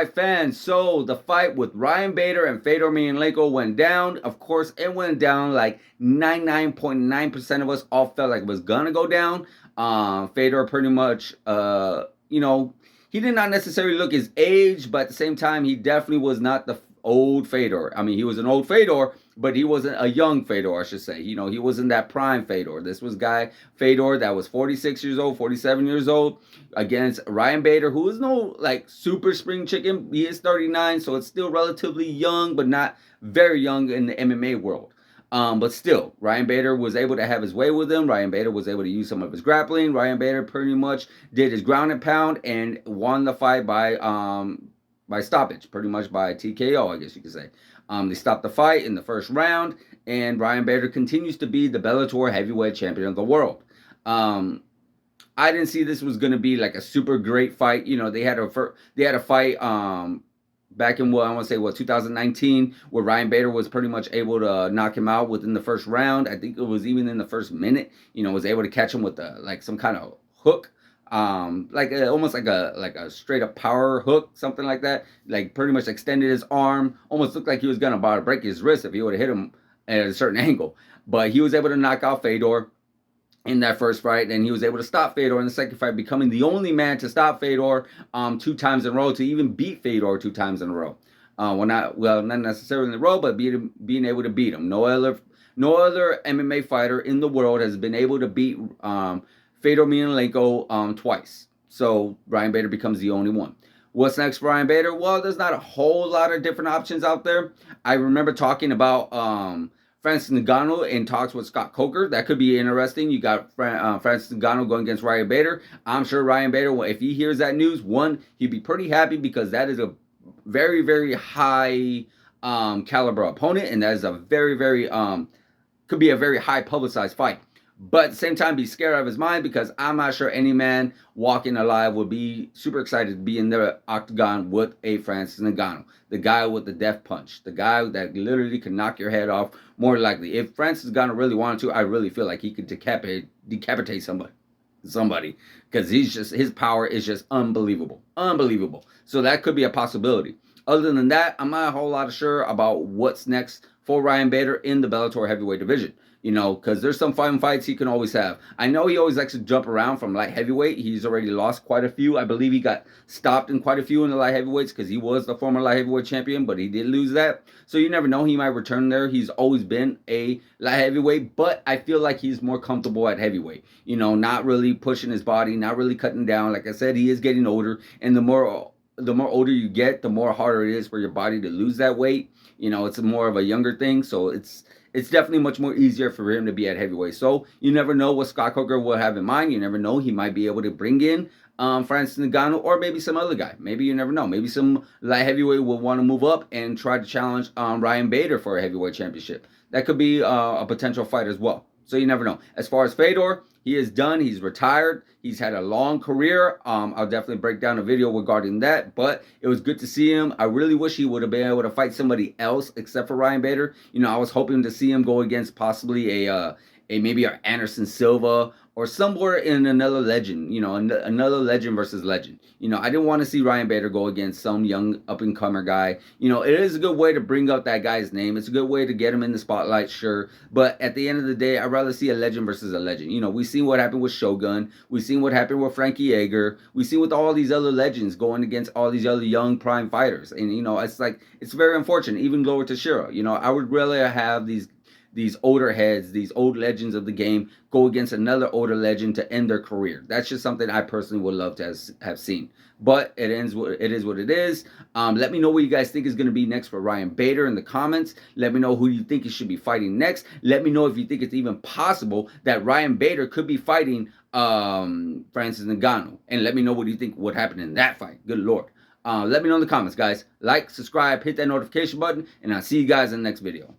right, fans. So the fight with Ryan Bader and Fedor Emelianenko went down. Of course, it went down like 99.9% of us all felt like it was gonna go down. Fedor pretty much, he did not necessarily look his age, but at the same time, he definitely was not the old Fedor. I mean, he was an old Fedor, but he wasn't a young Fedor, I should say. He wasn't that prime Fedor. This was guy Fedor that was 46 years old, 47 years old, against Ryan Bader, who is no like super spring chicken. He is 39, so it's still relatively young, but not very young in the MMA world. But still, Ryan Bader was able to have his way with him. Ryan Bader was able to use some of his grappling. Ryan Bader pretty much did his ground and pound and won the fight by stoppage, pretty much by TKO, I guess you could say. They stopped the fight in the first round, and Ryan Bader continues to be the Bellator heavyweight champion of the world. I didn't see this was going to be like a super great fight. They had a fight back in I want to say 2019, where Ryan Bader was pretty much able to knock him out within the first round. I think it was even in the first minute. Was able to catch him with like some kind of hook, almost like a straight up power hook, something like that. Like pretty much extended his arm, almost looked like he was gonna about to break his wrist if he would have hit him at a certain angle. But he was able to knock out Fedor in that first fight, and he was able to stop Fedor in the second fight, becoming the only man to stop Fedor 2 times in a row, to even beat Fedor 2 times in a row. Not necessarily in a row, but being able to beat him. No other MMA fighter in the world has been able to beat Fedor Emelianenko twice. So Ryan Bader becomes the only one. What's next for Ryan Bader? Well, there's not a whole lot of different options out there. I remember talking about Francis Ngannou in talks with Scott Coker. That could be interesting. You got Francis Ngannou going against Ryan Bader. I'm sure Ryan Bader, if he hears that news, one, he'd be pretty happy because that is a very, very high caliber opponent, and that is a very, very could be a very high publicized fight. But at the same time, be scared out of his mind, because I'm not sure any man walking alive would be super excited to be in the octagon with a Francis Ngannou, the guy with the death punch, the guy that literally can knock your head off. More likely, if Francis Ngannou really wanted to, I really feel like he could decapitate somebody, because his power is just unbelievable. So that could be a possibility. Other than that, I'm not a whole lot sure about what's next for Ryan Bader in the Bellator heavyweight division. Because there's some fun fights he can always have. I know he always likes to jump around from light heavyweight. He's already lost quite a few. I believe he got stopped in quite a few in the light heavyweights, because he was the former light heavyweight champion, but he did lose that. So you never know. He might return there. He's always been a light heavyweight, but I feel like he's more comfortable at heavyweight. Not really pushing his body, not really cutting down. Like I said, he is getting older, and the more older you get, the more harder it is for your body to lose that weight. It's more of a younger thing, so it's definitely much more easier for him to be at heavyweight. So you never know what Scott Coker will have in mind. You never know. He might be able to bring in Francis Ngannou, or maybe some other guy. Maybe you never know. Maybe some light heavyweight will want to move up and try to challenge Ryan Bader for a heavyweight championship. That could be a potential fight as well. So you never know. As far as Fedor, he is done. He's retired. He's had a long career. I'll definitely break down a video regarding that. But it was good to see him. I really wish he would have been able to fight somebody else except for Ryan Bader. I was hoping to see him go against possibly maybe an Anderson Silva, or somewhere in another legend, another legend versus legend. I didn't want to see Ryan Bader go against some young up-and-comer guy. It is a good way to bring up that guy's name. It's a good way to get him in the spotlight, sure. But at the end of the day, I'd rather see a legend versus a legend. We've seen what happened with Shogun. We've seen what happened with Frankie Yeager. We've seen with all these other legends going against all these other young prime fighters. And, it's very unfortunate. Even Glover Teixeira, I would rather have these older heads, these old legends of the game, go against another older legend to end their career. That's just something I personally would love to have seen. But it is what it is. Let me know what you guys think is going to be next for Ryan Bader in the comments. Let me know who you think he should be fighting next. Let me know if you think it's even possible that Ryan Bader could be fighting Francis Ngannou. And let me know what you think would happen in that fight. Good Lord. Let me know in the comments, guys. Like, subscribe, hit that notification button, and I'll see you guys in the next video.